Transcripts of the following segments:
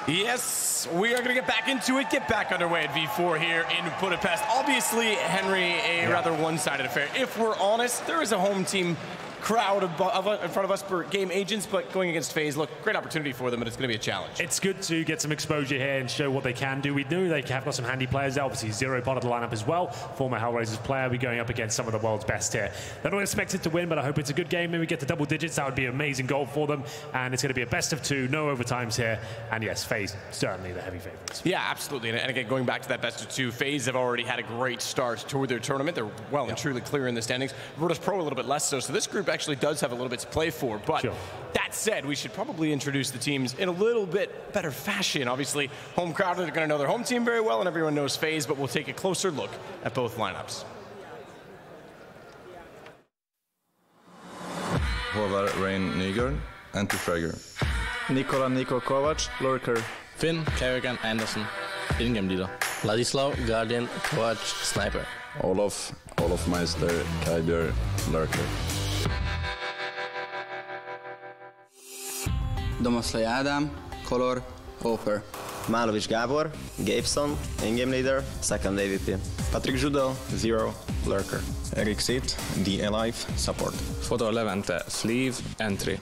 Yes, we are going to get back into it, get back underway at V4 here in Budapest. Obviously, Henry, a rather one-sided affair. If we're honest, there is a home team crowd in front of us for GameAgents, but going against FaZe, look, great opportunity for them, but it's going to be a challenge. It's good to get some exposure here and show what they can do. We know they have got some handy players there. Obviously, Zero part of the lineup as well. Former Hellraisers player. We're going up against some of the world's best here. They're not expected to win, but I hope it's a good game. Maybe we get to double digits. That would be an amazing goal for them. And it's going to be a best of two, no overtimes here. And yes, FaZe, certainly the heavy favorites. Yeah, absolutely. And again, going back to that best of two, FaZe have already had a great start toward their tournament. They're well and truly clear in the standings. Virtus Pro a little bit less so. So this group actually does have a little bit to play for. But that said, we should probably introduce the teams in a little bit better fashion. Obviously, home crowd are going to know their home team very well, and everyone knows FaZe, but we'll take a closer look at both lineups. Håvard Rain Nygård, Anti-Fragger. Nico Kovac, Lurker. Finn Kerrigan Anderson, in-game leader. Ladislav Guardian Kovac, Sniper. Olof Meister, Kaider, Lurker. Domoszlai Ádám, Color, Hopper. Málovics Gábor, Gabeson, in-game leader, second AVP. Patrick Judel, Zero, Lurker. Eric Sit, The Alive, support. Fodor Levente, Sleeve, Entry.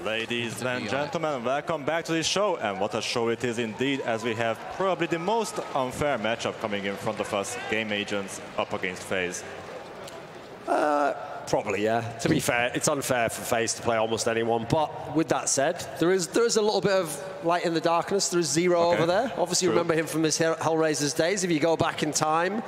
Ladies and gentlemen, welcome back to this show, and what a show it is indeed, as we have probably the most unfair matchup coming in front of us, GameAgents up against FaZe. Probably, yeah. To be fair, it's unfair for FaZe to play almost anyone. But with that said, there is a little bit of light in the darkness. There is Zero over there. Obviously, you remember him from his Hellraisers days. If you go back in time,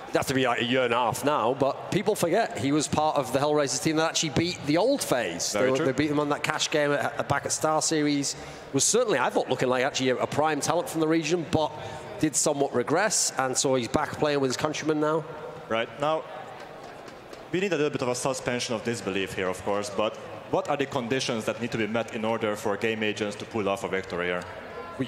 it'd have to be like a year and a half now. But people forget he was part of the Hellraisers team that actually beat the old FaZe. They beat them on that cash game back at Star Series. Was certainly, I thought, looking like actually a prime talent from the region, but did somewhat regress. And so he's back playing with his countrymen now. Right. Now, we need a little bit of a suspension of disbelief here, of course, but what are the conditions that need to be met in order for GameAgents to pull off a victory here?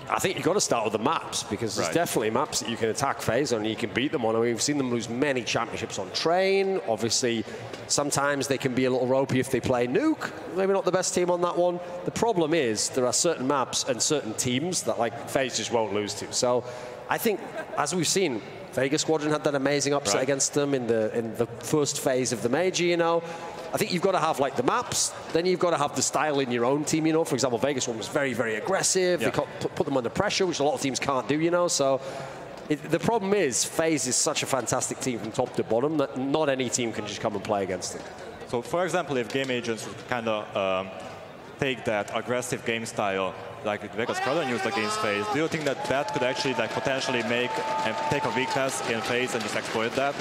I think you've got to start with the maps, because there's definitely maps that you can attack FaZe on and you can beat them on. I mean, we've seen them lose many championships on Train. Obviously, sometimes they can be a little ropey if they play Nuke. Maybe not the best team on that one. The problem is there are certain maps and certain teams that like FaZe just won't lose to. So I think, as we've seen, Vegas Squadron had that amazing upset against them in the first phase of the major, you know. I think you've got to have like the maps, then you've got to have the style in your own team, you know. For example, Vegas one was very, very aggressive. They put them under pressure, which a lot of teams can't do, you know. So the problem is FaZe is such a fantastic team from top to bottom that not any team can just come and play against them. So, for example, if GameAgents would kind of take that aggressive game style like Vegas Squadron used against FaZe, do you think that that could actually like potentially make and take a weakness in FaZe and just exploit that?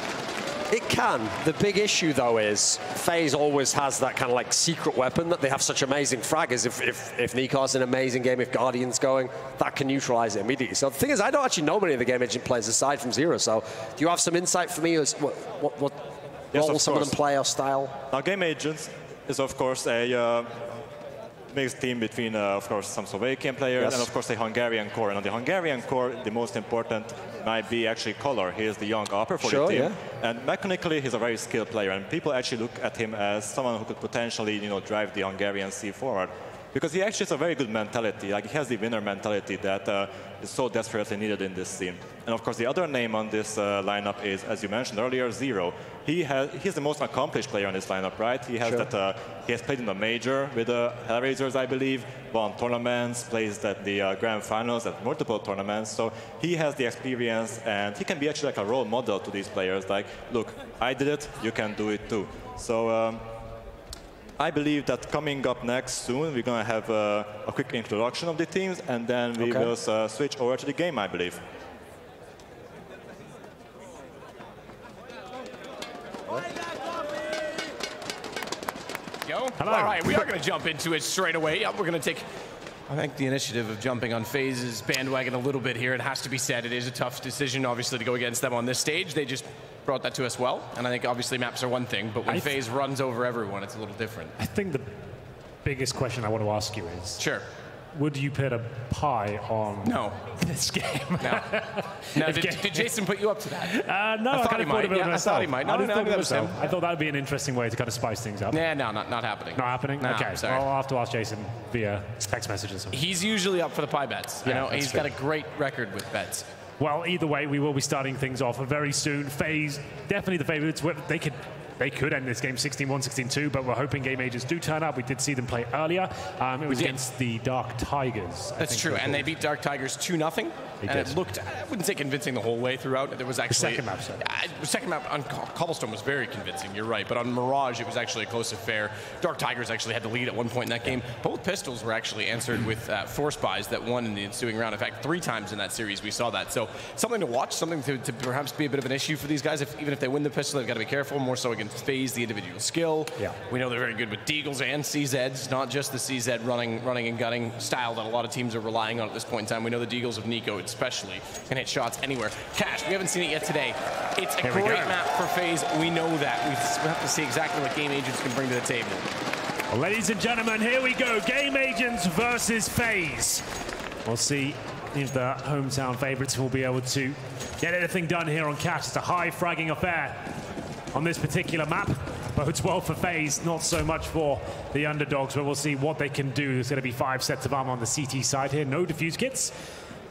It can. The big issue, though, is FaZe always has that kind of like secret weapon that they have such amazing fraggers. If Nico's an amazing game, if Guardian's going, that can neutralize it immediately. So the thing is, I don't actually know many of the GameAgent players aside from Zero. So do you have some insight for me as what role some of them play or style? Now, GameAgents is, of course, a mixed team between, of course, some Slovakian players and, of course, the Hungarian core. And on the Hungarian core, the most important might be actually Color. He is the young upper for the team. And mechanically, he's a very skilled player. And people actually look at him as someone who could potentially, you know, drive the Hungarian scene forward. Because he actually has a very good mentality. Like, he has the winner mentality that is so desperately needed in this scene. And of course, the other name on this lineup is, as you mentioned earlier, Zero. He's the most accomplished player on this lineup, right? He has he has played in the major with the Hellraisers, I believe, won tournaments, plays at the grand finals at multiple tournaments. So he has the experience, and he can be actually like a role model to these players. Like, look, I did it, you can do it too. So I believe that coming up next soon, we're going to have a quick introduction of the teams, and then we will switch over to the game, I believe. Hello. All right, we are going to jump into it straight away. We're going to take, I think, the initiative of jumping on FaZe's bandwagon a little bit here. It has to be said, it is a tough decision, obviously, to go against them on this stage. They just brought that to us well, and I think obviously maps are one thing, but when FaZe runs over everyone, it's a little different. I think the biggest question I want to ask you is, would you put a pie on this game? No. No, did Jason put you up to that? No, I kind of thought of it I thought he might. No, I thought that would be an interesting way to kind of spice things up. Yeah, no, not happening. Not happening? No, okay, sorry. well, I'll have to ask Jason via text messages. He's usually up for the pie bets. You know, he's got a great record with bets. Well, either way, we will be starting things off very soon. FaZe, definitely the favorites. They could end this game 16-1, 16-2, but we're hoping GameAgents do turn up. We did see them play earlier. It was against the Dark Tigers. That's true, and they beat Dark Tigers 2-0. And it looked, I wouldn't say convincing the whole way throughout. There was actually... The second map on Cobblestone was very convincing, you're right. But on Mirage, it was actually a close affair. Dark Tigers actually had the lead at one point in that game. Both pistols were actually answered with force buys that won in the ensuing round. In fact, 3 times in that series we saw that. So something to watch, something to perhaps be a bit of an issue for these guys. Even if they win the pistol, they've got to be careful, more so against FaZe, the individual skill. Yeah. We know they're very good with Deagles and CZs, not just the CZ running and gunning style that a lot of teams are relying on at this point in time. We know the Deagles of Nico especially can hit shots anywhere. Cash, we haven't seen it yet today. It's a great map for FaZe. We know that. We have to see exactly what GameAgents can bring to the table. Well, ladies and gentlemen, here we go. GameAgents versus FaZe. We'll see if the hometown favorites will be able to get anything done here on Cash. It's a high fragging affair on this particular map. Bodes well for FaZe, not so much for the underdogs, but we'll see what they can do. There's going to be 5 sets of armor on the CT side here. No defuse kits.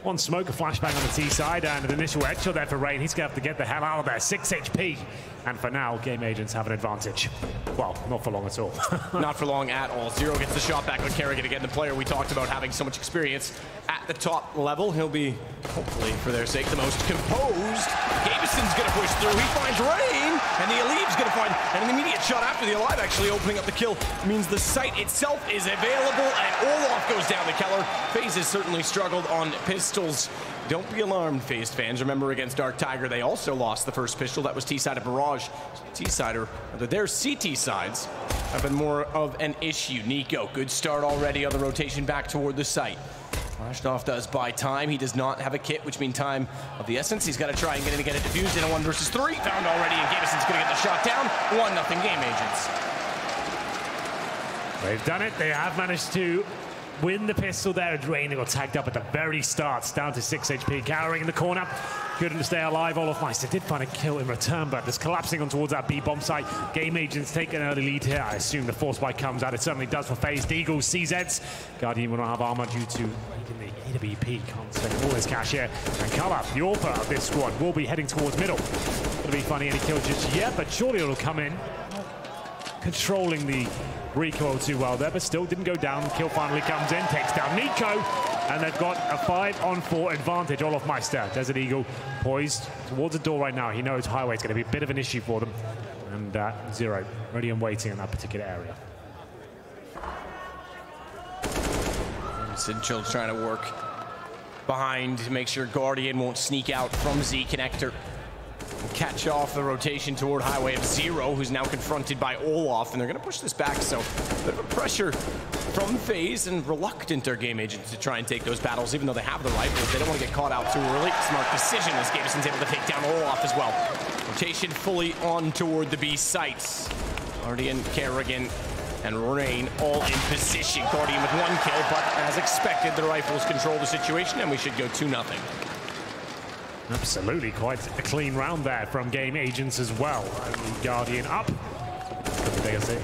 One smoke, a flashbang on the T side, and an initial headshot there for Rain. He's going to have to get the hell out of there. 6 HP. And for now, GameAgents have an advantage. Well, not for long at all. Not for long at all. Zero gets the shot back on Kerrigan again. The player we talked about having so much experience at the top level. He'll be, hopefully, for their sake, the most composed. Gabison's going to push through. He finds Rain, and the Alive's going to find an immediate shot after the Alive actually opening up the kill. Means the site itself is available, and Olaf goes down to Keller. FaZe has certainly struggled on pistols. Don't be alarmed, FaZe fans. Remember, against Dark Tiger, they also lost the first pistol. That was T-side of Mirage. T-side, or their CT sides, have been more of an issue. Nico, good start already on the rotation back toward the site. Lashdov does buy time. He does not have a kit, which means time of the essence. He's got to try and get it defused in a 1 versus 3. Found already, and Gabison's going to get the shot down. 1-0 GameAgents. They've done it. They have managed to win the pistol there. Drain got tagged up at the very start, down to 6 HP. Cowering in the corner, couldn't stay alive. Olofmeister did find a kill in return, but just collapsing on towards that B-bomb site. GameAgents take an early lead here. I assume the force spike comes out. It certainly does for FaZe. Deagles, CZs. Guardian will not have armor due to the AWP. Can't spend all his cash here. And Kala, the author of this squad, will be heading towards middle. Gonna be funny any kills just yet, but surely it'll come in. Controlling the recoil too well there, but still didn't go down. Kill finally comes in, takes down Nico, and they've got a 5-on-4 advantage. Olofmeister, Desert Eagle, poised towards the door right now. He knows highway is going to be a bit of an issue for them. And Zero, ready and waiting in that particular area. Sinchel trying to work behind to make sure Guardian won't sneak out from Z Connector. Catch off the rotation toward Highway of Zero, who's now confronted by Olaf, and they're going to push this back, so a bit of a pressure from FaZe, and reluctant are GameAgents to try and take those battles, even though they have the rifles. They don't want to get caught out too early. Smart decision as Gabison's able to take down Olaf as well. Rotation fully on toward the B sites. Guardian, Kerrigan, and Rain all in position. Guardian with 1 kill, but as expected, the rifles control the situation, and we should go 2-0. Absolutely, quite a clean round there from GameAgents as well. Guardian up.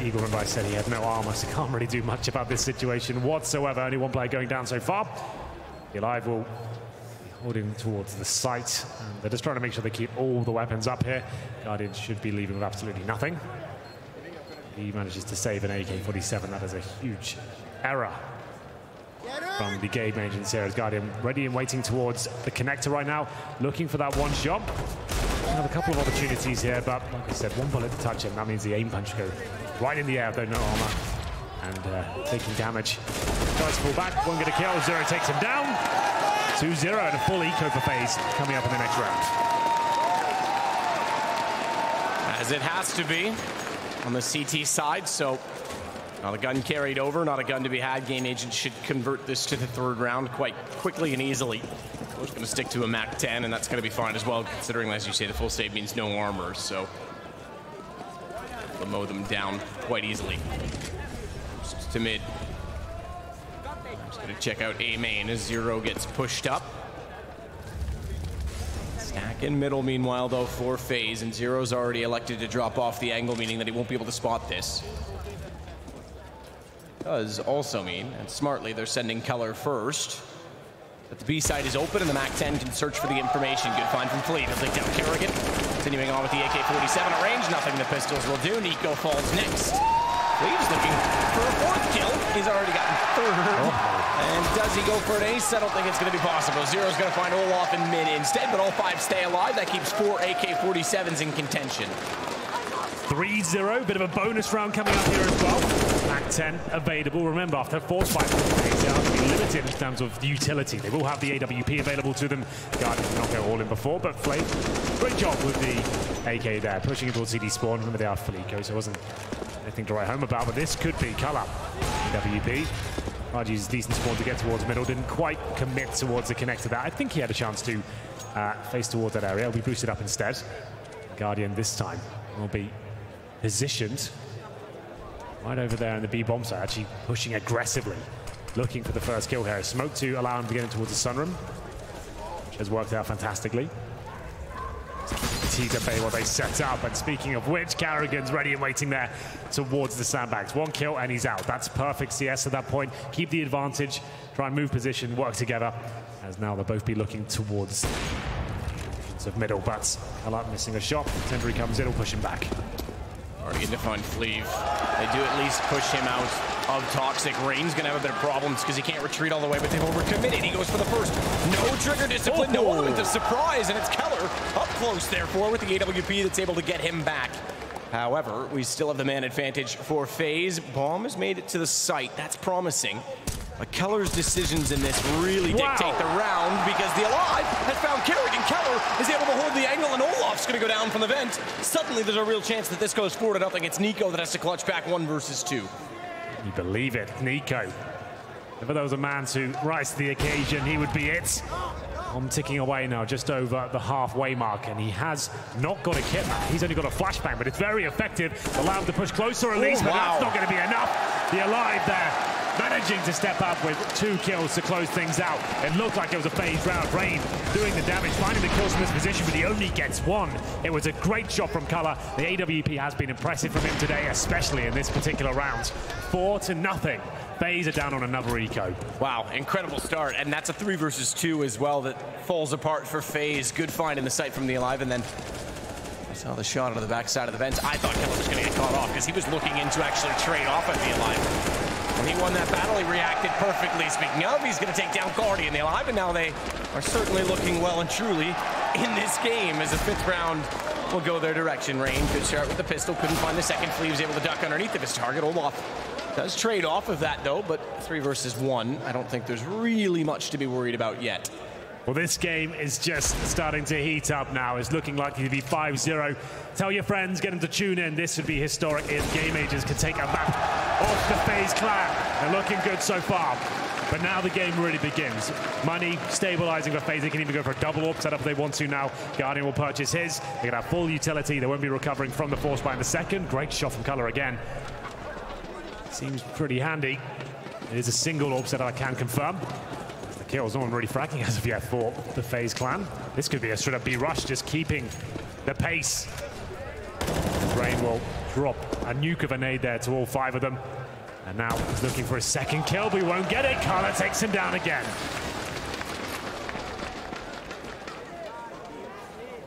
Eagle, remember I said he had no armor, so can't really do much about this situation whatsoever. Only 1 player going down so far. The Alive will be holding towards the site. And they're just trying to make sure they keep all the weapons up here. Guardian should be leaving with absolutely nothing. He manages to save an AK-47. That is a huge error from the GameAgents here as Guardian ready and waiting towards the connector right now, looking for that 1 shot. Have a couple of opportunities here, but like I said, 1 bullet to touch him. That means the aim punch goes right in the air, though no armor, and taking damage. Does pull back, 1 get a kill. Zero takes him down. 2-0 and a full eco for FaZe coming up in the next round. As it has to be on the CT side, so not a gun carried over, not a gun to be had. GameAgents should convert this to the 3rd round quite quickly and easily. We're just going to stick to a MAC-10, and that's going to be fine as well, considering, as you say, the full save means no armor, so we'll mow them down quite easily. Just to mid. Just gonna check out A main as Zero gets pushed up. Stack in middle, meanwhile, though, for FaZe, and Zero's already elected to drop off the angle, meaning that he won't be able to spot this. Does also mean, and smartly, they're sending Color first. But the B side is open, and the MAC-10 can search for the information. Good find from Fleet. He'll take down Kerrigan. Continuing on with the AK-47 at range. Nothing the pistols will do. Nico falls next. Fleet's looking for a fourth kill. He's already gotten third. And does he go for an ace? I don't think it's going to be possible. Zero's going to find Olaf in mid instead, but all 5 stay alive. That keeps 4 AK-47s in contention. 3-0, bit of a bonus round coming up here as well. MAC-10 available. Remember, after force fight, they are to be limited in terms of utility. They will have the AWP available to them. Guardian did not go all in before, but Flame, great job with the AK there, pushing it towards CD spawn. Remember, they are Felico, so it wasn't anything to write home about, but this could be Color. AWP. RG's decent spawn to get towards middle, didn't quite commit towards the connector there. I think he had a chance to face towards that area. Will be boosted up instead. Guardian this time will be positioned right over there in the B bomb site, actually pushing aggressively, looking for the first kill here. Smoke to allow him to get in towards the sunroom, which has worked out fantastically. Teaser Bay while they set up, and speaking of which, Kerrigan's ready and waiting there towards the sandbags. 1 kill and he's out. That's perfect CS at that point. Keep the advantage, try and move position, work together, as now they'll both be looking towards of middle, but Color missing a shot. Tendry comes in, will push him back. Already in to find Fleeve. They do at least push him out of toxic. Rain's gonna have a bit of problems because he can't retreat all the way, but they've overcommitted. He goes for the first. No trigger discipline, no element of surprise, and it's Keller up close, therefore, with the AWP that's able to get him back. However, we still have the man advantage for FaZe. Bomb has made it to the site. That's promising. But Keller's decisions in this really dictate the round, because the Alive has found Kerrigan. Keller is able to hold the angle, and Olaf's going to go down from the vent. Suddenly, there's a real chance that this goes 4-0. It's Nico that has to clutch back 1 versus 2. You believe it, Nico. If there was a man to rise to the occasion, he would be it. I'm ticking away now, just over the halfway mark, and he has not got a kit. He's only got a flashbang, but it's very effective. Allow him to push closer at least, but that's not going to be enough. The Alive there, managing to step up with 2 kills to close things out. It looked like it was a FaZe round. Rain doing the damage, finding the kills from this position, but he only gets 1. It was a great shot from Color. The AWP has been impressive from him today, especially in this particular round. 4-0. FaZe are down on another eco. Wow, incredible start, and that's a 3 versus 2 as well that falls apart for FaZe. Good find in the sight from the Alive, and then I saw the shot out of the backside of the vents. I thought Keller was going to get caught off because he was looking in to actually trade off at the Alive. When he won that battle, he reacted perfectly. Speaking of, he's going to take down Guardian, the Alive, and now they are certainly looking well and truly in this game as the 5th round will go their direction. Rain could start with the pistol, couldn't find the second. Fleeve's able to duck underneath of his target. Olaf does trade off of that, though, but 3 versus 1. I don't think there's really much to be worried about yet. Well, this game is just starting to heat up now. It's looking likely to be 5-0. Tell your friends, get them to tune in. This would be historic if GameAgents could take a map off the FaZe clan. They're looking good so far. But now the game really begins. Money stabilizing for FaZe. They can even go for a double AWP setup if they want to now. Guardian will purchase his. They're going to have full utility. They won't be recovering from the force buy in the second. Great shot from Color again. Seems pretty handy. It is a single AWP setup, I can confirm. The kills, no one really fragging as of yet for the FaZe clan. This could be a straight up B rush, just keeping the pace. Rain will drop a nuke of a nade there to all 5 of them. And now he's looking for a second kill, but he won't get it. Color takes him down again.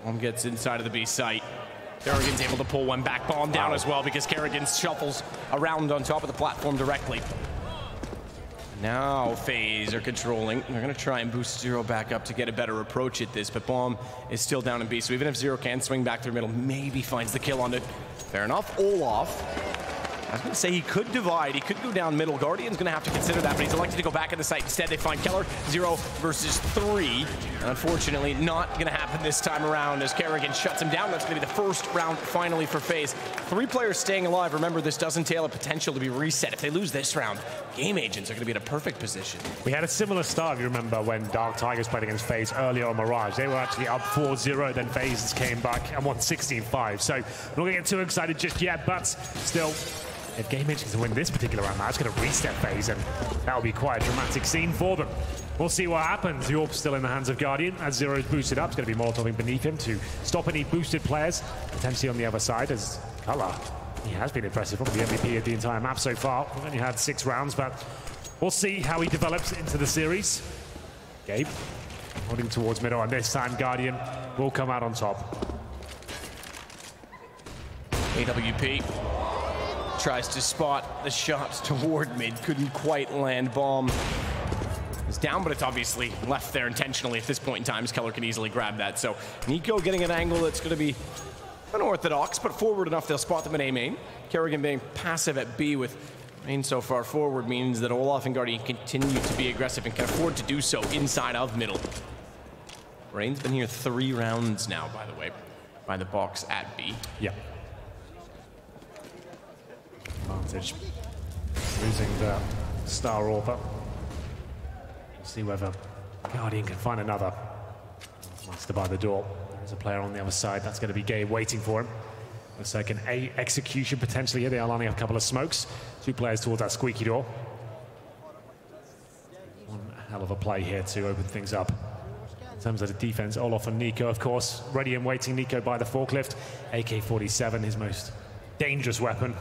Bomb gets inside of the B site. Kerrigan's able to pull one back. Bomb down as well because Kerrigan shuffles around on top of the platform directly. Now FaZe are controlling. They're going to try and boost Zero back up to get a better approach at this, but Bomb is still down in B, so even if Zero can swing back through middle, maybe finds the kill on it. Fair enough. Olaf, I was going to say he could divide. He could go down middle. Guardian's going to have to consider that, but he's elected to go back in the site. Instead, they find Keller. 0 versus 3. And unfortunately, not going to happen this time around as Kerrigan shuts him down. That's going to be the first round finally for FaZe. 3 players staying alive. Remember, this does entail a potential to be reset. If they lose this round, GameAgents are going to be in a perfect position. We had a similar start, you remember, when Dark Tigers played against FaZe earlier on Mirage. They were actually up 4-0, then FaZe came back and won 16-5. So I'm not going to get too excited just yet, but still If GameAgents win this particular round, that's going to reset FaZe, and that will be quite a dramatic scene for them. We'll see what happens. The Orb's still in the hands of Guardian. As Zero is boosted up, it's going to be Molotoving beneath him to stop any boosted players, potentially on the other side, as Color, he has been impressive, probably the MVP of the entire map so far. We've only had 6 rounds, but we'll see how he develops into the series. Gabe holding towards middle, and this time Guardian will come out on top. AWP tries to spot the shots toward mid, couldn't quite land. Bomb is down, but it's obviously left there intentionally at this point in time, as Keller can easily grab that. So Nico getting an angle that's going to be unorthodox, but forward enough they'll spot them at A main. Kerrigan being passive at B with main so far forward means that Olaf and Guardian continue to be aggressive and can afford to do so inside of middle. Rain's been here 3 rounds now, by the way, by the box at B. Yeah. Advantage. Losing the Star Orber. We'll see whether Guardian can find another. Master by the door. There's a player on the other side. That's going to be Gabe waiting for him. Looks like an A execution potentially here. They are lining up a couple of smokes. 2 players towards that squeaky door. One hell of a play here to open things up. In terms of the defense, Olaf and Nico, of course, ready and waiting. Nico by the forklift. AK-47, his most dangerous weapon.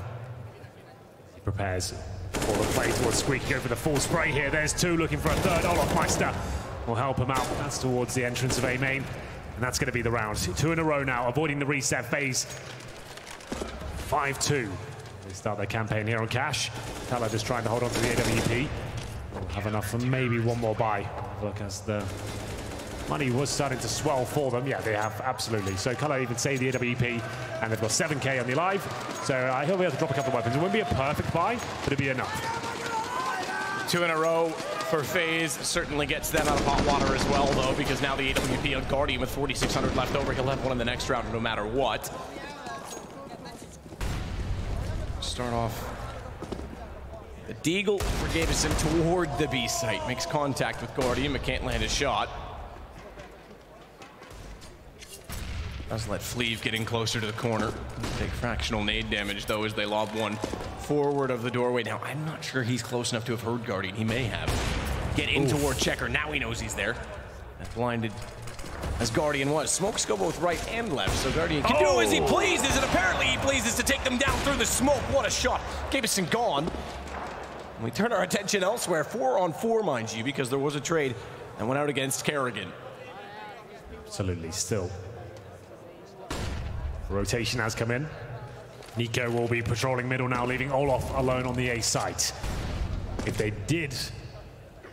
He prepares for the play towards Squeaky, go for the full spray here. There's 2 looking for a third. Olaf Meister will help him out. That's towards the entrance of A main. And that's going to be the round. 2 in a row now, avoiding the reset FaZe. 5-2. They start their campaign here on Cash. Tala just trying to hold on to the AWP. We'll have enough for maybe one more buy. Look, as the money was starting to swell for them. Yeah, they have, absolutely. So Color even saved the AWP, and they've got 7K on the alive. So he'll be able to drop a couple of weapons. It won't be a perfect buy, but it'll be enough. 2 in a row for FaZe. Certainly gets them out of hot water as well, though, because now the AWP on Guardian with 4,600 left over. He'll have one in the next round no matter what. Start off the Deagle for Gavison toward the B site. Makes contact with Guardian, but can't land a shot. Does let Fleeve get in closer to the corner. Take fractional nade damage, though, as they lob one forward of the doorway. Now, I'm not sure he's close enough to have heard Guardian. He may have. Get in toward Checker. Now he knows he's there. That's blinded as Guardian was. Smokes go both right and left, so Guardian can do as he pleases, and apparently he pleases to take them down through the smoke. What a shot. Gavison gone. We turn our attention elsewhere. 4-on-4, mind you, because there was a trade that went out against Kerrigan. Absolutely, still. Rotation has come in. Nico will be patrolling middle now, leaving Olaf alone on the A site. If they did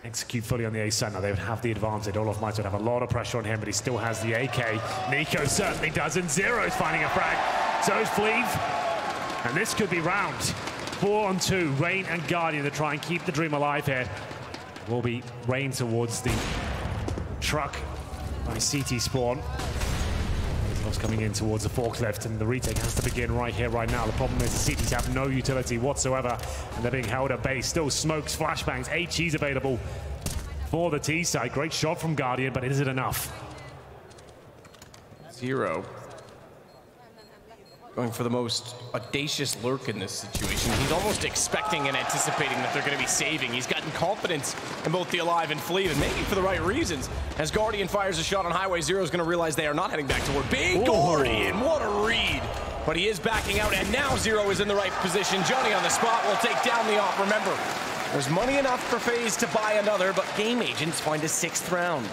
execute fully on the A site, now they would have the advantage. Olaf might have a lot of pressure on him, but he still has the AK. Nico certainly doesn't. Zero's finding a frag. So is Fleeve. And this could be round 4-on-2. Rain and Guardian to try and keep the dream alive here. Will be Rain towards the truck by CT spawn. Coming in towards the forklift, and the retake has to begin right here, right now. The problem is the CTs have no utility whatsoever, and they're being held at bay. Still smokes, flashbangs, HE's available for the T side. Great shot from Guardian, but is it enough? Zero going for the most audacious lurk in this situation. He's almost expecting and anticipating that they're going to be saving. He's gotten confidence in both the Alive and Fleeve, and maybe for the right reasons. As Guardian fires a shot on highway, Zero's going to realize they are not heading back toward B. Guardian, what a read. But he is backing out, and now Zero is in the right position. Johnny on the spot will take down the op. Remember, there's money enough for FaZe to buy another, but GameAgents find a 6th round.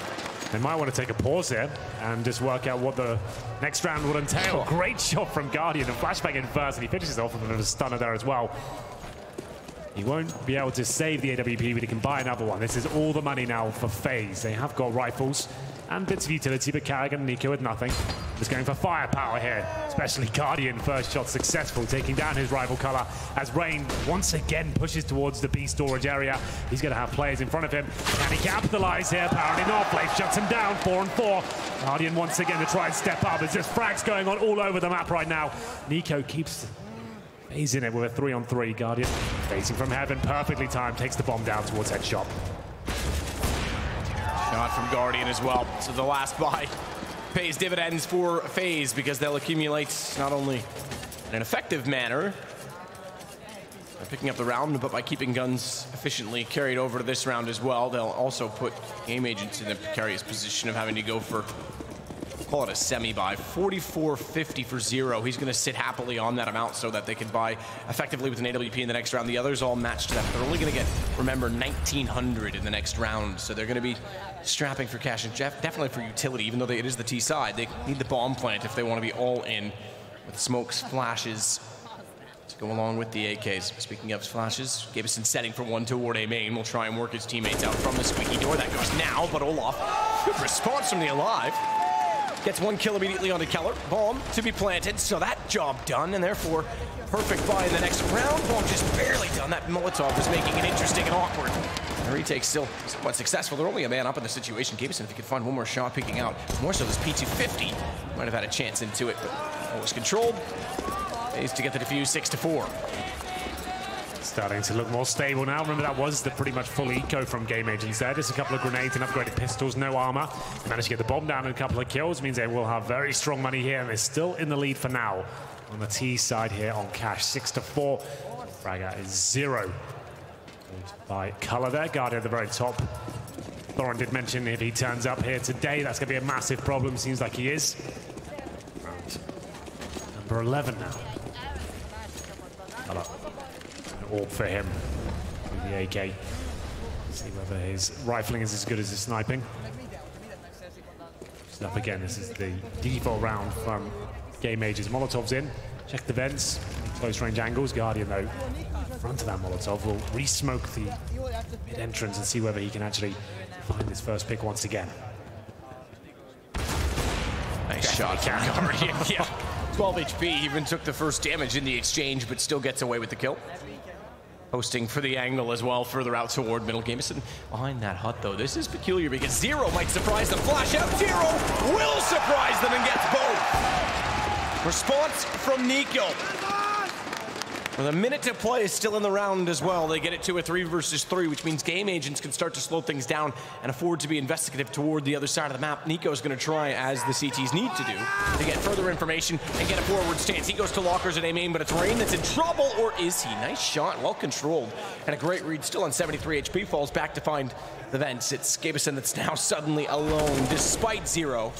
They might want to take a pause here and just work out what the next round will entail. Great shot from Guardian, a flashback in first, and he finishes off with a stunner there as well. He won't be able to save the AWP, but he can buy another one. This is all the money now for FaZe. They have got rifles and bits of utility, but Kerrigan and Nico with nothing. Just going for firepower here, especially Guardian. First shot successful, taking down his rival Color as Rain once again pushes towards the B storage area. He's going to have players in front of him. Can he capitalize here? Apparently not. Flav shuts him down. 4-on-4. Guardian once again to try and step up. There's just frags going on all over the map right now. Nico keeps FaZe in it with a 3-on-3. Guardian facing from heaven, perfectly timed, takes the bomb down towards headshot. Shot from Guardian as well. So the last buy pays dividends for FaZe because they'll accumulate not only in an effective manner, picking up the round, but by keeping guns efficiently carried over to this round as well, they'll also put GameAgents in a precarious position of having to go for, call it a semi-buy, 44.50 for Zero. He's going to sit happily on that amount so that they can buy effectively with an AWP in the next round. The others all matched to that. They're only going to get, remember, 1,900 in the next round, so they're going to be strapping for cash, and definitely for utility, even though it is the T side. They need the bomb plant if they want to be all in with smokes, flashes to go along with the AKs. Speaking of flashes, Gabison setting for one toward A main. Will try and work his teammates out from the squeaky door. That goes now, but Olaf, good response from the Alive. Gets one kill immediately onto Keller. Bomb to be planted, so that job done, and therefore perfect buy in the next round. Bomb just barely done. That Molotov was making it interesting and awkward. The retake still somewhat successful. They're only a man up in the situation. Gabison, if he could find one more shot peeking out, more so this P250, might have had a chance into it, but it was controlled. FaZe to get the defuse 6-4. Starting to look more stable now. Remember, that was the pretty much full eco from GameAgents there. Just a couple of grenades and upgraded pistols, no armor. Managed to get the bomb down and a couple of kills. Means they will have very strong money here, and they're still in the lead for now. On the T side here on cash, 6-4. Fragger is 0. By Color there, Guardian at the very top. Thorin did mention if he turns up here today, that's going to be a massive problem. Seems like he is. Round number 11 now. Color. An AWP for him with the AK. See whether his rifling is as good as his sniping. Just up again, this is the default round from GameAgents. Molotov's in. Check the vents. Close range angles. Guardian, though, in front of that Molotov will re-smoke the mid-entrance and see whether he can actually find his first pick once again. Nice shot from Guardian. Yeah. 12 HP, even took the first damage in the exchange, but still gets away with the kill. Posting for the angle as well, further out toward middle. Gabison behind that hut, though. This is peculiar because Zero might surprise them. Flash out, Zero will surprise them and gets both. Response from Nico. With a minute to play is still in the round as well. They get it to a 3 versus 3, which means GameAgents can start to slow things down and afford to be investigative toward the other side of the map. Nico's going to try, as the CTs need to do, to get further information and get a forward stance. He goes to lockers at A main, but it's Rain that's in trouble, or is he? Nice shot, well controlled, and a great read. Still on 73 HP, falls back to find the vents. It's Gabison that's now suddenly alone, despite Zero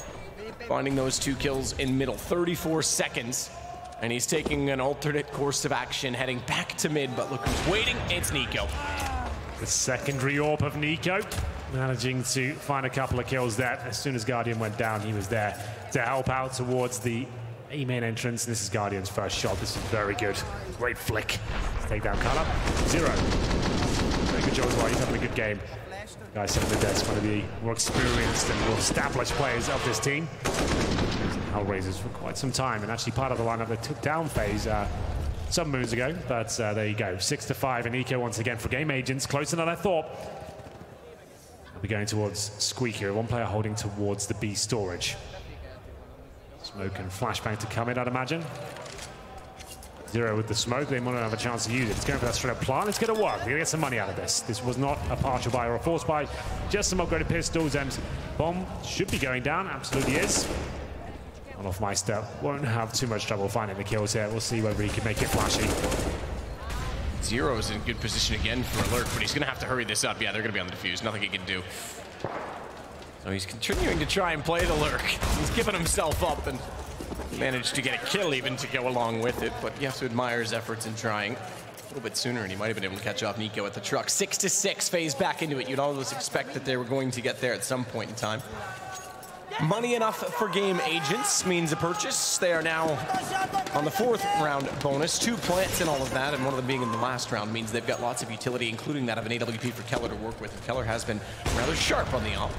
finding those 2 kills in middle. 34 seconds. And he's taking an alternate course of action, heading back to mid, but look who's waiting, it's Nico. The secondary AWP of Nico, managing to find a couple of kills there. As soon as Guardian went down, he was there to help out towards the A main entrance. And this is Guardian's first shot. This is very good. Great flick. Take down Color. Zero. Very good job as well. He's having a good game. Guys sitting at the desk, one of the more experienced and more established players of this team. Hellraisers for quite some time, and actually part of the lineup that took down FaZe some moons ago, but there you go. 6-5, and Eco once again for GameAgents. Closer than I thought. We'll be going towards Squeak here, one player holding towards the B storage. Smoke and flashbang to come in, I'd imagine. Zero with the smoke, they might not have a chance to use it. It's going for that straight up plan. It's going to work. We're going to get some money out of this. This was not a partial buy or a forced buy, just some upgraded pistols, and bomb should be going down. Absolutely is. Olaf Meister won't have too much trouble finding the kills here. We'll see whether he can make it flashy. Zero's in good position again for Alert, but he's going to have to hurry this up. Yeah, they're going to be on the defuse. Nothing he can do. So he's continuing to try and play the lurk. He's given himself up and managed to get a kill even to go along with it, but you have to admire his efforts in trying a little bit sooner, and he might have been able to catch off Nico at the truck. 6-6, FaZe back into it. You'd always expect that they were going to get there at some point in time. Money enough for GameAgents means a purchase. They are now on the 4th round bonus. 2 plants and all of that, and one of them being in the last round means they've got lots of utility, including that of an AWP for Keller to work with. And Keller has been rather sharp on the op.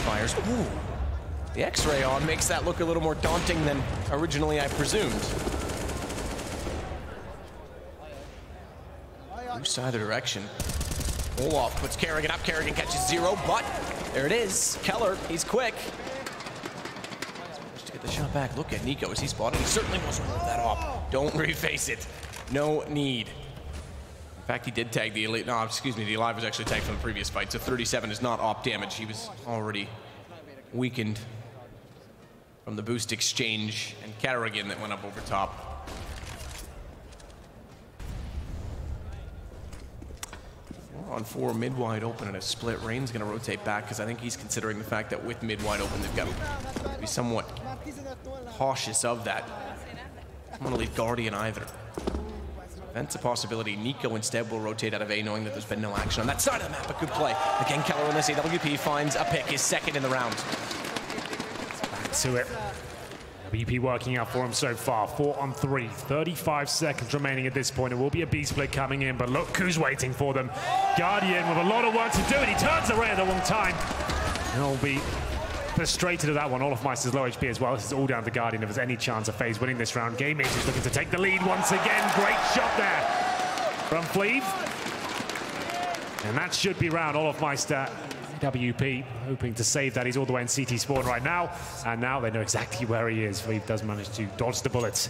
Fires. Ooh. The X-ray on makes that look a little more daunting than originally I presumed. Loose either direction. Olaf puts Kerrigan up. Kerrigan catches Zero, but there it is. Keller, he's quick. Just to get the shot back. Look at Nico. Is he spotted? He certainly wasn't with that op. Don't reface it. No need. In fact, he did tag the Elite. No, excuse me. The Alive was actually tagged from the previous fight. So 37 is not op damage. He was already weakened from the boost exchange and Kerrigan that went up over top. on 4 mid wide open and a split. Rain's going to rotate back because I think he's considering the fact that with mid wide open they've got to be somewhat cautious of that. I don't want to leave Guardian either. That's a possibility. Nico instead will rotate out of A, knowing that there's been no action on that side of the map. A good play. Again, Keller on this AWP finds a pick, his second in the round. Back to it. WP working out for him so far. 4 on 3. 35 seconds remaining at this point. It will be a B split coming in, but look who's waiting for them. Guardian with a lot of work to do, and he turns away at the wrong time. He'll be frustrated at that one. Olofmeister's low HP as well. This is all down to Guardian if there's any chance of FaZe winning this round. GameAgents looking to take the lead once again. Great shot there from Fleeve. And that should be round. Olofmeister, WP, hoping to save that. He's all the way in CT spawn right now. And now they know exactly where he is. Fleeve does manage to dodge the bullets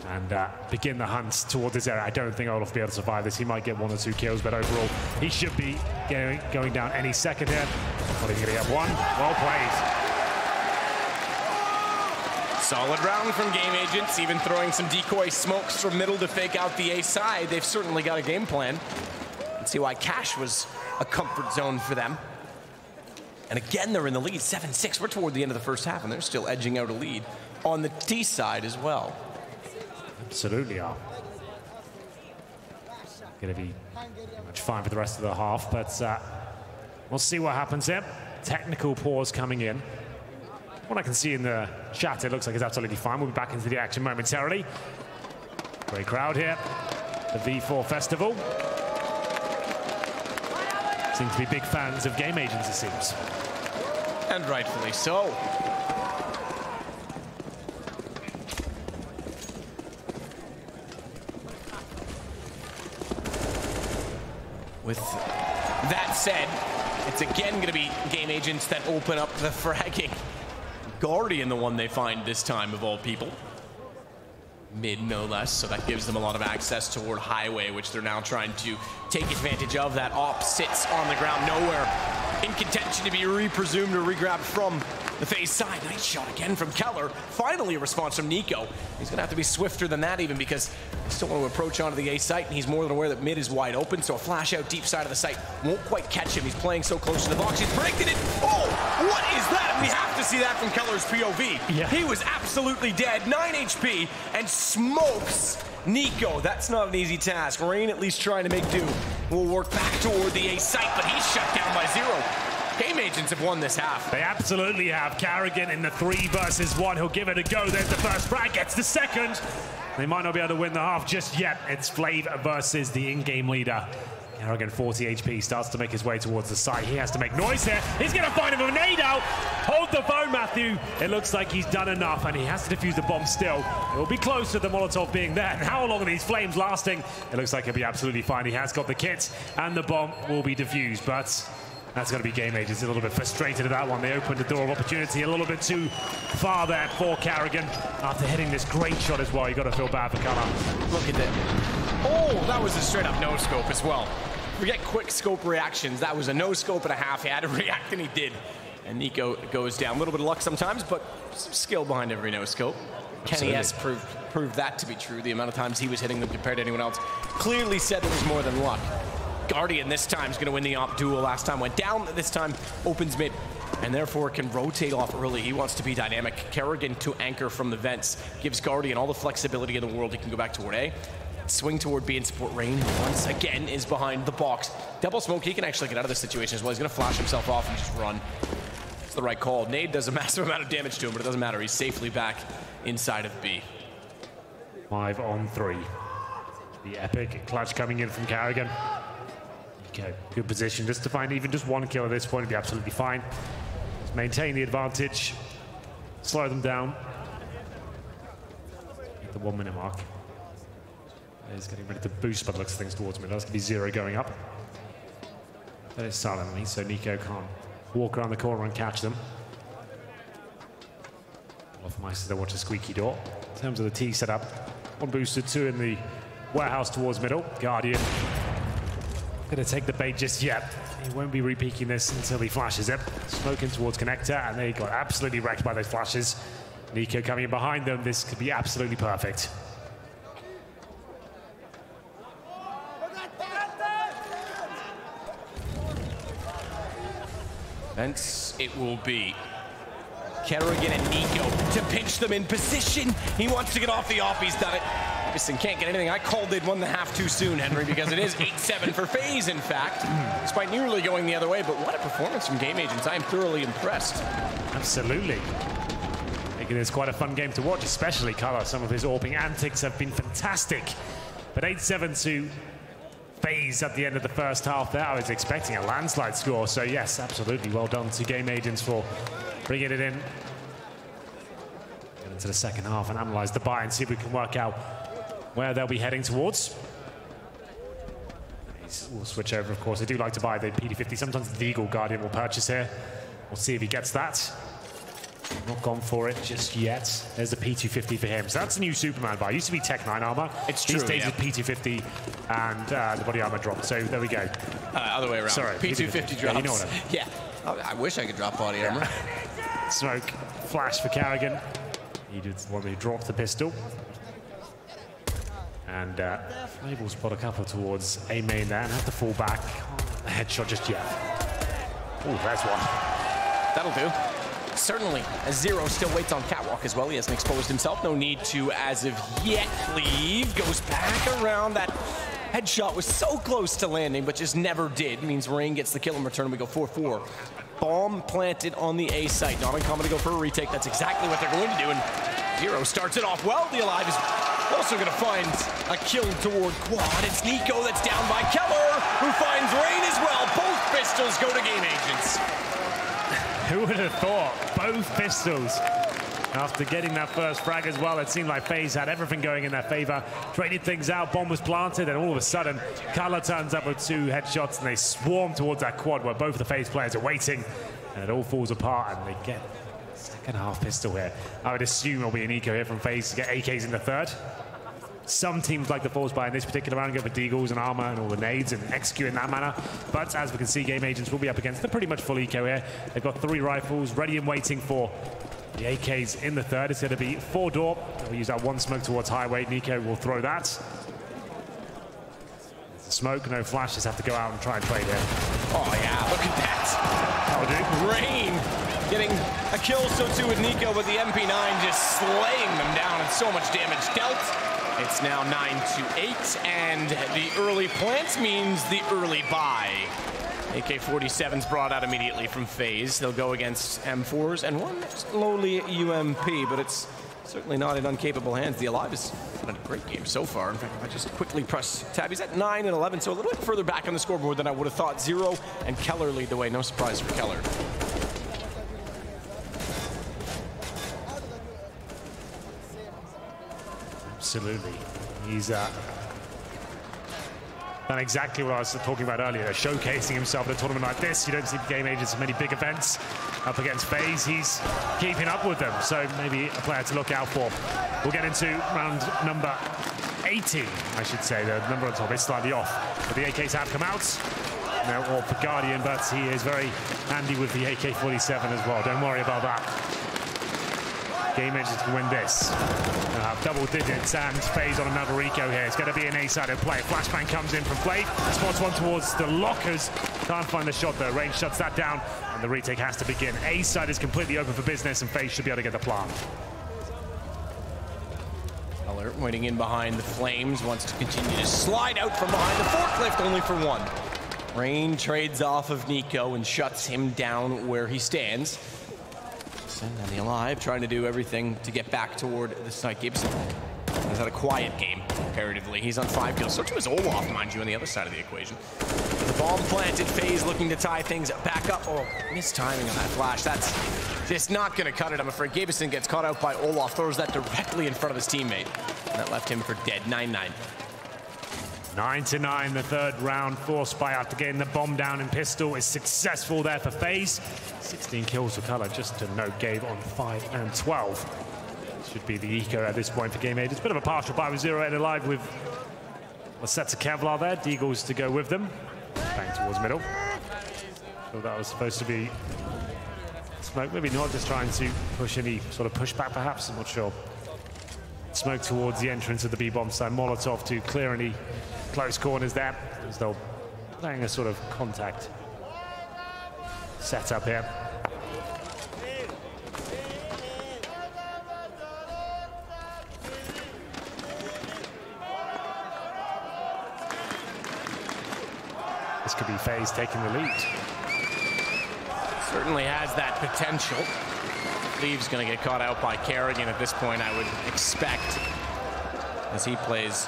and begin the hunt towards this area. I don't think Olof will be able to survive this. He might get 1 or 2 kills, but overall, he should be going down any second here. But he's going to get 1. Well played. Solid round from GameAgents, even throwing some decoy smokes from middle to fake out the A side. They've certainly got a game plan. Let's see why Cash was a comfort zone for them. And again, they're in the lead, 7-6. We're toward the end of the first half, and they're still edging out a lead on the T side as well. Absolutely are. Going to be much fine for the rest of the half, but we'll see what happens here. Technical pause coming in. What I can see in the chat, it looks like it's absolutely fine. We'll be back into the action momentarily. Great crowd here. The V4 Festival. Seem to be big fans of GameAgents, it seems. And rightfully so. With that said, it's again going to be GameAgents that open up the fragging. Guardian, the one they find this time of all people. Mid, no less, so that gives them a lot of access toward Highway, which they're now trying to take advantage of. That op sits on the ground nowhere, in contention to be re-presumed or re-grabbed from the FaZe side. Nice shot again from Keller. Finally a response from Nico. He's gonna have to be swifter than that even, because he still want to approach onto the A site, and he's more than aware that mid is wide open, so a flash out deep side of the site won't quite catch him. He's playing so close to the box. He's predicted it. Oh, what is that? We have to see that from Keller's POV. Yeah. He was absolutely dead, 9 HP, and smokes Nico. That's not an easy task. Rain at least trying to make do. Will work back toward the A site, but he's shut down by 0. GameAgents have won this half. They absolutely have. Carrigan in the 3 versus 1. He'll give it a go. There's the first frag, gets the second. They might not be able to win the half just yet. It's Flav versus the in-game leader. Carrigan, 40 HP, starts to make his way towards the site. He has to make noise here. He's going to find him a nade out. Hold the phone, Matthew. It looks like he's done enough, and he has to defuse the bomb still. It will be close to the Molotov being there. And how long are these flames lasting? It looks like he'll be absolutely fine. He has got the kit, and the bomb will be defused, but that's going to be GameAgents a little bit frustrated at that one. They opened the door of opportunity a little bit too far there for Carrigan. After hitting this great shot as well, you got to feel bad for Connor. Look at that. Oh, that was a straight up no scope as well. Forget quick scope reactions. That was a no scope and a half. He had to react, and he did. And Nico goes down. A little bit of luck sometimes, but some skill behind every no scope. Kenny S proved that to be true. The amount of times he was hitting them compared to anyone else clearly said it was more than luck. Guardian this time is going to win the op duel. Last time went down. This time opens mid, and therefore can rotate off early. He wants to be dynamic. Kerrigan to anchor from the vents gives Guardian all the flexibility in the world. He can go back toward A, swing toward B and support. Rain once again is behind the box. Double smoke, he can actually get out of this situation as well. He's going to flash himself off and just run. It's the right call. Nade does a massive amount of damage to him, but it doesn't matter. He's safely back inside of B. 5 on 3. The epic clutch coming in from Carrigan. Okay, good position just to find even just 1 kill at this point would be absolutely fine. Just maintain the advantage, slow them down. At the 1 minute mark. He's getting ready to boost, but looks things towards mid. That's going to be 0 going up. That is silently, so Nico can't walk around the corner and catch them. Olofmeister there watch a squeaky door. In terms of the T setup, 1 boosted, 2 in the warehouse towards middle. Guardian going to take the bait just yet. He won't be re-peeking this until he flashes it. Smoking towards connector, and they got absolutely wrecked by those flashes. Nico coming in behind them. This could be absolutely perfect. Hence, it will be Kerrigan and Nico to pinch them in position. He wants to get off the off. He's done it. Gibson can't get anything. I called they'd won the half too soon, Henry, because it is 8-7 for FaZe, in fact, despite nearly going the other way. But what a performance from GameAgents. I am thoroughly impressed. Absolutely. Making this quite a fun game to watch, especially Color. Some of his AWPing antics have been fantastic. But 8-7 to FaZe at the end of the first half there. I was expecting a landslide score. So yes, absolutely well done to GameAgents for bringing it in. Get into the second half and analyze the buy and see if we can work out where they'll be heading towards. We'll switch over, of course. I do like to buy the PD50. Sometimes the Deagle Guardian will purchase here. We'll see if he gets that. Not gone for it just yet. There's the P250 for him. So that's a new Superman buy. Used to be Tech 9 armor. It's true, These days it's P250 and the body armor drop. So there we go. Other way around. Sorry, P250 drops. Yeah, you know what I mean. Yeah. I wish I could drop body armor. Smoke, flash for Kerrigan. He did want to drop the pistol. And Flav will spot a couple towards A main there and have to fall back. A headshot just yet. Oh, there's one. That'll do. Certainly, as Zero still waits on catwalk as well. He hasn't exposed himself. No need to, as of yet, leave. Goes back around. That headshot was so close to landing, but just never did. Means Rain gets the kill in return. We go 4-4. Bomb planted on the A site. Not uncommon to go for a retake. That's exactly what they're going to do. And Zero starts it off well. The Alive is also going to find a kill toward quad. It's Nico that's down by Keller, who finds Rain as well. Both pistols go to GameAgents. Who would have thought? Both pistols. After getting that first frag as well, it seemed like FaZe had everything going in their favor. Traded things out, bomb was planted, and all of a sudden, Kala turns up with 2 headshots, and they swarm towards that quad where both of the FaZe players are waiting, and it all falls apart, and they get second half pistol here. I would assume it'll be an eco here from FaZe to get AKs in the third. Some teams like the Force buy in this particular round go for deagles and armor and all the nades and execute in that manner. But as we can see, GameAgents will be up against the pretty much full eco here. They've got 3 rifles ready and waiting for the AKs in the third. It's going to be 4 door. We'll use that 1 smoke towards highway. Nico will throw that. There's a smoke, no flash. Just have to go out and try and trade here. Oh yeah, look at that. That'll do. Rain getting a kill, so too with Nico, but the MP9 just slaying them down and so much damage dealt. It's now 9-8, and the early plant means the early buy. AK-47's brought out immediately from FaZe. They'll go against M4s and one lowly UMP, but it's certainly not in incapable hands. The Alive has had a great game so far. In fact, if I just quickly press tab, he's at 9 and 11, so a little bit further back on the scoreboard than I would have thought. Zero and Keller lead the way. No surprise for Keller. Absolutely. He's done exactly what I was talking about earlier, showcasing himself at a tournament like this. You don't see GameAgents in many big events up against FaZe. He's keeping up with them, so maybe a player to look out for. We'll get into round number 18, I should say. The number on top is slightly off, but the AKs have come out. Now all for Guardian, but he is very handy with the AK-47 as well. Don't worry about that. GameAgents can win this. They'll have double digits and FaZe on another eco here. It's going to be an A-sided play. Flashbang comes in from Blade. Spots one towards the lockers. Can't find the shot though. Range shuts that down and the retake has to begin. A-side is completely open for business and FaZe should be able to get the plant. Keller waiting in behind the flames. Wants to continue to slide out from behind the forklift, only for 1. Rain trades off of Nico and shuts him down where he stands. And the Alive trying to do everything to get back toward the site. Gibson has had a quiet game comparatively. He's on 5 kills. So too is Olaf, mind you, on the other side of the equation. The bomb planted, FaZe looking to tie things back up. Oh, missed timing on that flash. That's just not going to cut it, I'm afraid. Gibson gets caught out by Olaf, throws that directly in front of his teammate. And that left him for dead. 9-9. 9-9, the third round. Forced by after getting the bomb down in pistol is successful there for FaZe. 16 kills for Color, just to note, Gabe on 5 and 12. Should be the eco at this point for GameAgents. Bit of a partial buy with Zero and Alive with a set of Kevlar there. Deagles to go with them. Bang towards middle. So that was supposed to be smoke. Maybe not, just trying to push any sort of pushback perhaps. I'm not sure. Smoke towards the entrance of the B-bomb side. Molotov to clear any close corners there, as they're playing a sort of contact set up here. This could be FaZe taking the lead. Certainly has that potential. Leave's going to get caught out by Kerrigan at this point, I would expect, as he plays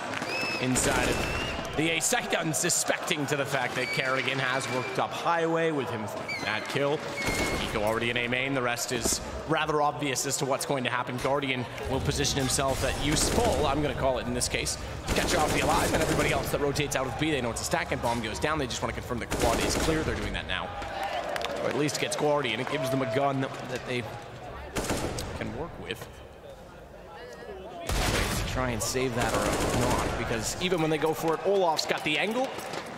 inside of the A site, unsuspecting to the fact that Kerrigan has worked up highway with him at kill. Kiko already in A main, the rest is rather obvious as to what's going to happen. Guardian will position himself at useful, I'm going to call it in this case, to catch off the alive, and everybody else that rotates out of B, they know it's a stack, and bomb goes down. They just want to confirm the quad is clear. They're doing that now. Or at least gets Guardian. It gives them a gun that they can work with. Try and save that or not, because even when they go for it, Olaf's got the angle,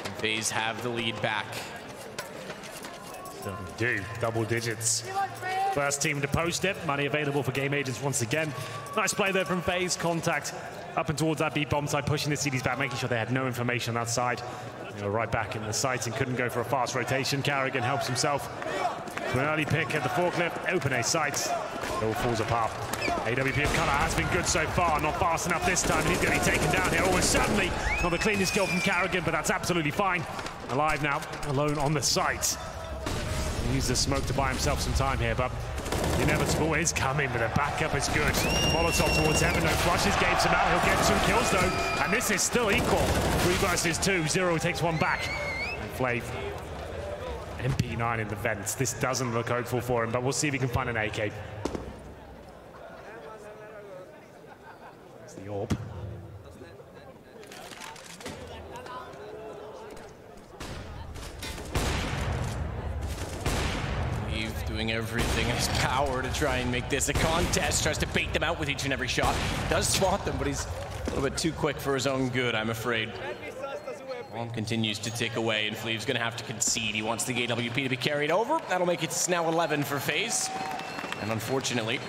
and FaZe have the lead back. So do double digits. First team to post it. Money available for GameAgents once again. Nice play there from FaZe. Contact up and towards that B bomb side, pushing the CDs back, making sure they had no information on that side. They were right back in the sights and couldn't go for a fast rotation. Kerrigan helps himself to an early pick at the forklift. Open A sights. It all falls apart. AWP of Color has been good so far. Not fast enough this time. He's going to be taken down here. Almost certainly not the cleanest kill from Kerrigan, but that's absolutely fine. Alive now, alone on the site. He used the smoke to buy himself some time here, but the inevitable is coming, but the backup is good. Molotov towards heaven, no flushes, gave some out. He'll get 2 kills though, and this is still equal. 3 versus 2, Zero takes one back. And Flav, MP9 in the vents. This doesn't look hopeful for him, but we'll see if he can find an AK. It's the orb. Doing everything in his power to try and make this a contest. Tries to bait them out with each and every shot. Does spot them, but he's a little bit too quick for his own good, I'm afraid. Bomb continues to tick away, and Fleave's going to have to concede. He wants the AWP to be carried over. That'll make it now 11 for FaZe. And unfortunately,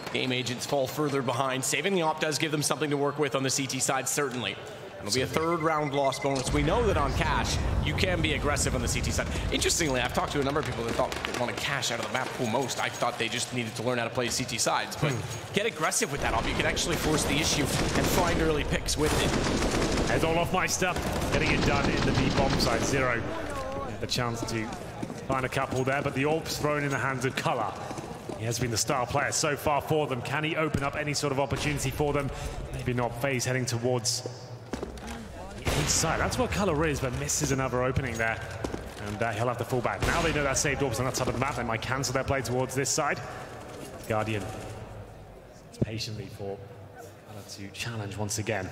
GameAgents fall further behind. Saving the op does give them something to work with on the CT side, certainly. It'll be a 3rd round loss bonus. We know that on cash, you can be aggressive on the CT side. Interestingly, I've talked to a number of people that thought they want to cash out of the map pool most. I thought they just needed to learn how to play CT sides. But get aggressive with that op. You can actually force the issue and find early picks with it. There's Olafmeister getting it done in the B bomb side. Zero the chance to find a couple there, but the orb's thrown in the hands of Color. He has been the star player so far for them. Can he open up any sort of opportunity for them? Maybe not. FaZe heading towards side. That's what Color is, but misses another opening there. And he'll have to fall back. Now they know that saved orbs on that side of the map. They might cancel their play towards this side. Guardian patiently for Color to challenge once again.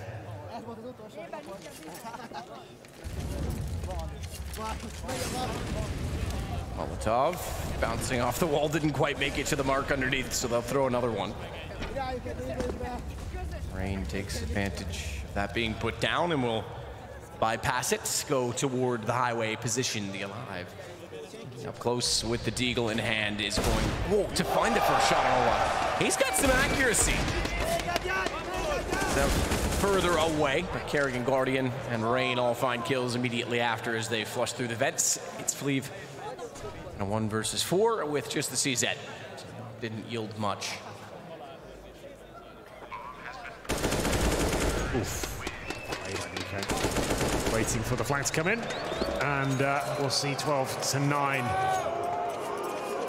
Molotov bouncing off the wall, didn't quite make it to the mark underneath, so they'll throw another one. Rain takes advantage of that being put down and will bypass it, go toward the highway position. The alive up close with the deagle in hand is going to find the first shot on Olaf. He's got some accuracy. So further away, but Kerrigan, Guardian, and Rain all find kills immediately after as they flush through the vents. It's Fleave in a 1 versus 4 with just the CZ. So didn't yield much. Oof. Waiting for the flank to come in, and we'll see 12 to 9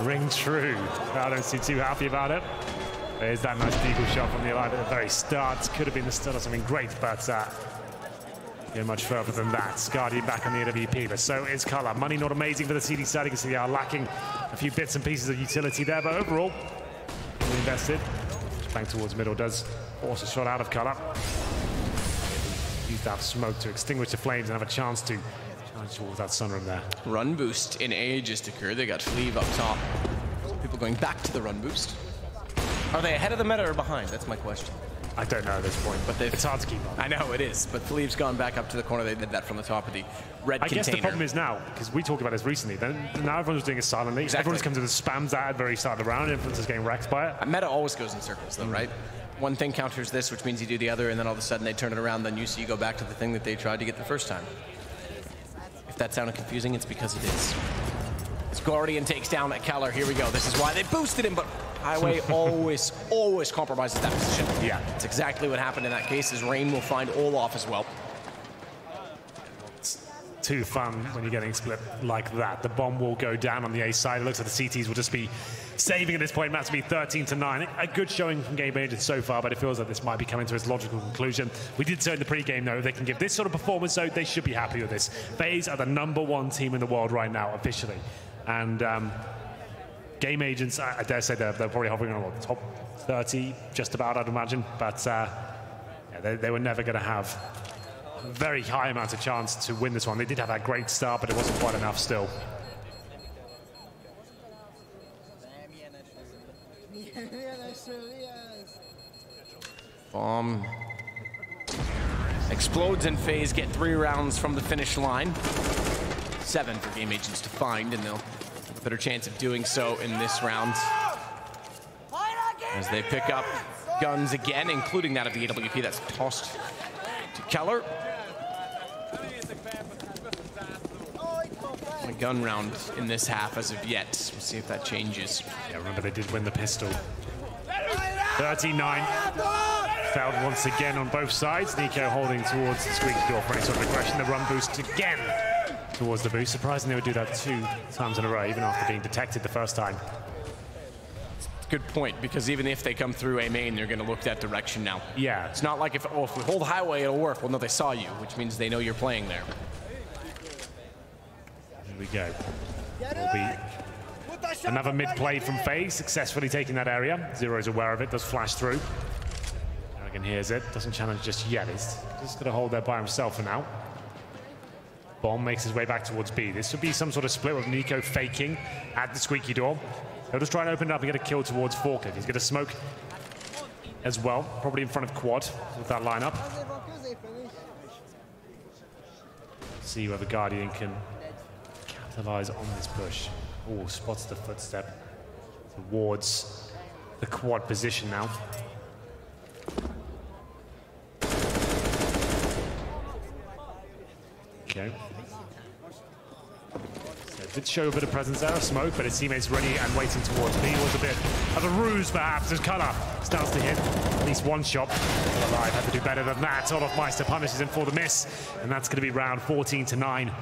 ring true. I don't seem too happy about it. There's that nice deagle shot from the alive at the very start. Could have been the start of something great, but get much further than that. Guardian back on the AWP, but so is Color. Money not amazing for the CD side. You can see they are lacking a few bits and pieces of utility there, but overall, we invested. Flank towards middle does force a shot out of Color. Use that smoke to extinguish the flames and have a chance to challenge towards that sunroom there. Run boost in A just occurred. They got Fleave up top. People going back to the run boost. Are they ahead of the meta or behind? That's my question. I don't know at this point, but it's hard to keep up. I know it is, but Fleave's gone back up to the corner. They did that from the top of the red container. I guess the problem is now, because we talked about this recently, then now everyone's doing it silently. Exactly. Everyone's come to the spams that at the very start of the round. Everyone's just getting wrecked by it. Meta always goes in circles, though, right? One thing counters this, which means you do the other, and then all of a sudden they turn it around, then you go back to the thing that they tried to get the first time. If that sounded confusing, it's because it is. As Guardian takes down at Keller, here we go. This is why they boosted him, but Highway always compromises that position. Yeah. That's exactly what happened in that case, as Rain will find Olaf as well. It's too fun when you're getting split like that. The bomb will go down on the A side. It looks like the CTs will just be saving at this point. Matt's to be 13-9. A good showing from GameAgents so far, but it feels like this might be coming to its logical conclusion. We did so in the pre-game, though. If they can give this sort of performance, though, they should be happy with this. FaZe are the #1 team in the world right now, officially. And GameAgents, I dare say they're probably hovering on the top 30, just about, I'd imagine. But yeah, they were never going to have a very high amount of chance to win this one. They did have that great start, but it wasn't quite enough still. Bomb explodes and FaZe get 3 rounds from the finish line. 7 for GameAgents to find, and they'll have a better chance of doing so in this round. As they pick up guns again, including that of the AWP that's tossed to Keller. A gun round in this half as of yet. We'll see if that changes. Yeah, remember they did win the pistol. 39. Failed once again on both sides. Nico holding towards the squeaky door for any sort of aggression. The run boost again towards the boost. Surprising they would do that 2 times in a row, even after being detected the first time. Good point, because even if they come through A main, they're going to look that direction now. Yeah. It's not like if we hold highway, it'll work. Well, no, they saw you, which means they know you're playing there. Here we go. Will be another mid-play from FaZe, successfully taking that area. Zero's aware of it, does flash through. Aragon hears it, doesn't challenge just yet. He's just going to hold there by himself for now. Bomb makes his way back towards B. This would be some sort of split with Nico faking at the squeaky door. He'll just try and open it up and get a kill towards Forklift. He's going to smoke as well, probably in front of Quad with that lineup. See whether Guardian can capitalize on this push. Oh, spots the footstep towards the Quad position now. Okay. Did show a bit of presence there, a smoke, but his teammates ready and waiting towards B. Was a bit of a ruse, perhaps, as Color starts to hit at least one shot. Alive had to do better than that. Olofmeister punishes him for the miss, and that's going to be round 14-9.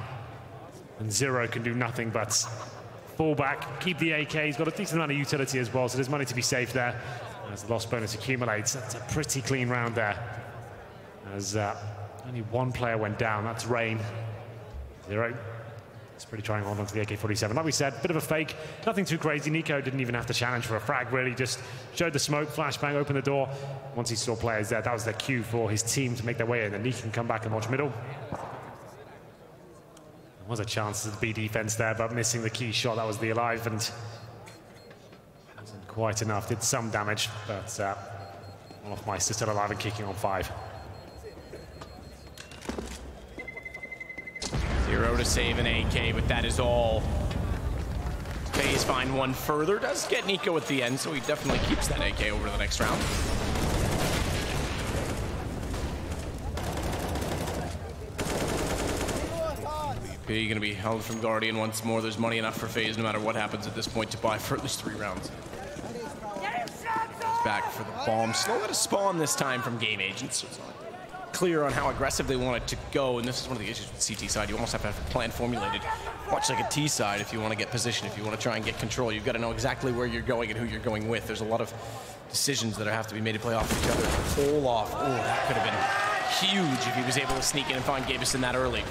And Zero can do nothing but fall back, keep the AK. He's got a decent amount of utility as well, so there's money to be saved there. As the loss bonus accumulates, that's a pretty clean round there. As only one player went down, that's Rain. Zero. It's pretty trying to hold on to the AK-47. Like we said, bit of a fake, nothing too crazy. Nico didn't even have to challenge for a frag, really. Just showed the smoke, flashbang, opened the door. Once he saw players there, that was the cue for his team to make their way in. And Nico can come back and watch middle. There was a chance to the B defense there, but missing the key shot. That was the Alive, and wasn't quite enough. Did some damage, but Olofmeister still alive and kicking on 5. Zero to save an AK, but that is all. FaZe find one further. Does get Nico at the end, so he definitely keeps that AK over the next round. B going to be held from Guardian once more. There's money enough for FaZe, no matter what happens at this point, to buy for at least 3 rounds. Back for the bomb. Slow at a spawn this time from GameAgents. So it's not clear on how aggressive they want it to go, and this is one of the issues with CT side. You almost have to have a plan formulated, much like a T side, if you want to get position, if you want to try and get control. You've got to know exactly where you're going and who you're going with. There's a lot of decisions that have to be made to play off each other. Olaf, oh, that could have been huge if he was able to sneak in and find Gabison that early.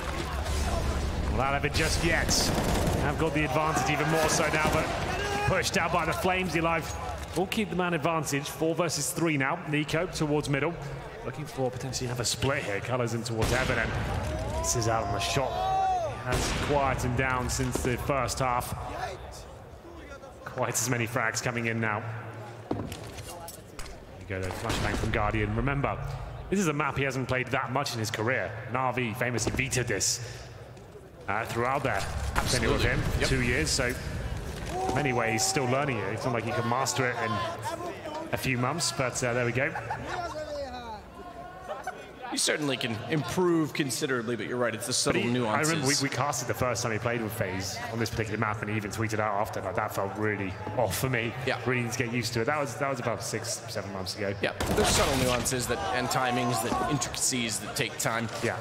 Well, out of it just yet. Have got the advantage even more so now, but pushed out by the Flames. The Alive will keep the man advantage. 4 versus 3 now. Nico towards middle. Looking for potentially have a split here. Colors in towards Evan, and this is out on the shot. He has quietened down since the first half. Quite as many frags coming in now. There you go, the flashbang from Guardian. Remember, this is a map he hasn't played that much in his career. Na'Vi famously vetoed this throughout their tenure with him, 2 years. So in many ways, still learning it. It's not like he can master it in a few months, but there we go. You certainly can improve considerably, but you're right, it's the subtle nuances. I remember we casted the first time he played with FaZe on this particular map, and he even tweeted out after, like, that felt really off for me. Yeah. Really need to get used to it. That was about 6-7 months ago. Yeah, there's subtle nuances and timings, that intricacies that take time. Yeah.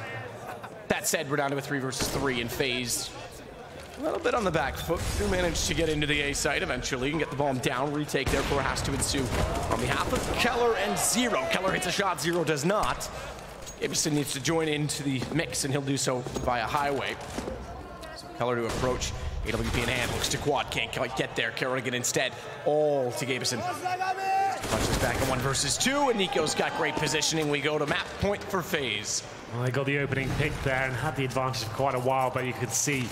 That said, we're down to a 3 versus 3 in FaZe. A little bit on the back foot. Do manage to get into the A site eventually and get the bomb down. Retake therefore has to ensue on behalf of Keller and Zero. Keller hits a shot, Zero does not. Gibson needs to join into the mix, and he'll do so via highway. So Keller to approach. AWP in hand, looks to quad, can't quite get there. Kerrigan instead, all to Gabison. Punches back in 1 versus 2, and Nico's got great positioning. We go to map point for FaZe. Well, they got the opening pick there and had the advantage for quite a while, but you could see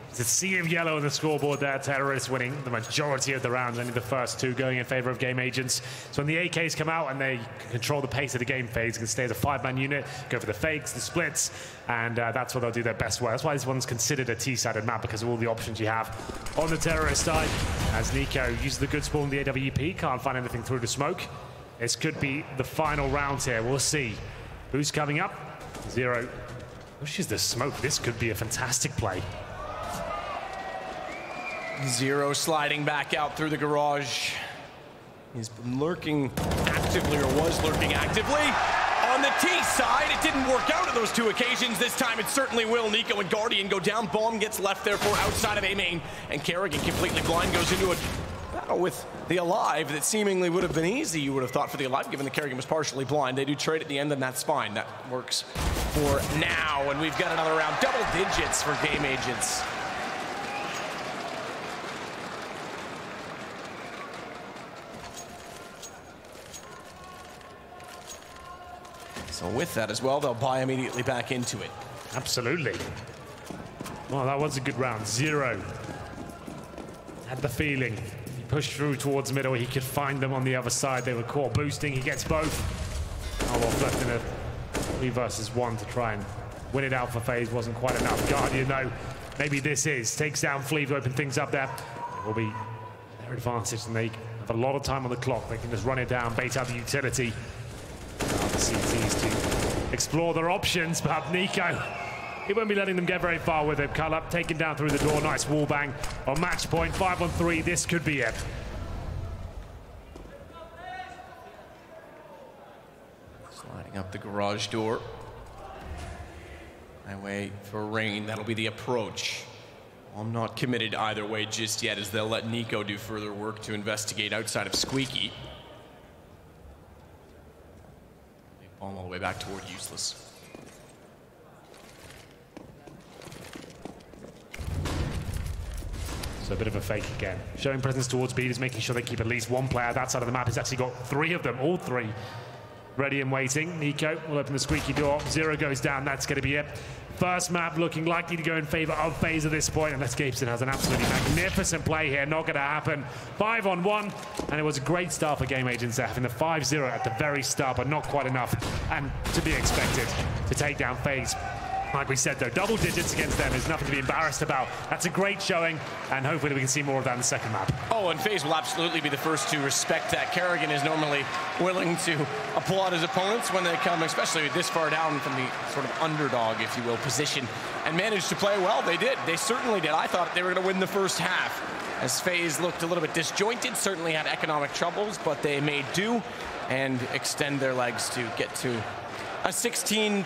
it's a sea of yellow on the scoreboard there. Terrorists winning the majority of the rounds, only the first 2 going in favor of GameAgents. So when the AKs come out and they can control the pace of the game, FaZe can stay as a 5-man unit, go for the fakes, the splits, and that's what they'll do their best way. That's why this one's considered a T-sided map, because of all the options you have on the terrorist side. As Nico uses the good spawn, the AWP, can't find anything through the smoke. This could be the final round here. We'll see. Who's coming up? Zero pushes the smoke. This could be a fantastic play. Zero sliding back out through the garage. He's been lurking actively, or was lurking actively. On the T side, it didn't work out at those 2 occasions. This time it certainly will. Nico and Guardian go down. Bomb gets left therefore outside of A main. And Kerrigan, completely blind, goes into a battle with the Alive that seemingly would have been easy, you would have thought, for the Alive, given the Kerrigan was partially blind. They do trade at the end, and that's fine. That works for now. And we've got another round. Double digits for GameAgents. So with that as well, they'll buy immediately back into it. Absolutely. Well, that was a good round. Zero had the feeling. He pushed through towards middle. He could find them on the other side. They were caught boosting. He gets both. Olaf left in a 3 versus 1 to try and win it out for FaZe. Wasn't quite enough. Guardian, though, maybe this is. Takes down Fleeve to open things up there. It will be their advantage, and they have a lot of time on the clock. They can just run it down, bait out the utility. The CTs to explore their options, but Nico, he won't be letting them get very far with it. Cull taken down through the door. Nice wall bang on match point. 5-on-3. This could be it. Sliding up the garage door. Highway for Rain. That'll be the approach. I'm not committed either way just yet, as they'll let Nico do further work to investigate outside of Squeaky. All the way back toward useless. So a bit of a fake again. Showing presence towards B, is making sure they keep at least 1 player. That side of the map has actually got 3 of them, all 3 ready and waiting. Nico will open the squeaky door. Zero goes down. That's going to be it. First map looking likely to go in favor of FaZe at this point, unless Gabson has an absolutely magnificent play here. Not going to happen. 5-on-1, and it was a great start for GameAgents there, having the 5-0 at the very start, but not quite enough, and to be expected to take down FaZe. Like we said, though, double digits against them is nothing to be embarrassed about. That's a great showing, and hopefully we can see more of that in the second map. Oh, and FaZe will absolutely be the first to respect that. Kerrigan is normally willing to applaud his opponents when they come, especially this far down from the sort of underdog, if you will, position, and managed to play well. They did. They certainly did. I thought they were going to win the first half, as FaZe looked a little bit disjointed, certainly had economic troubles, but they made do and extend their legs to get to a 16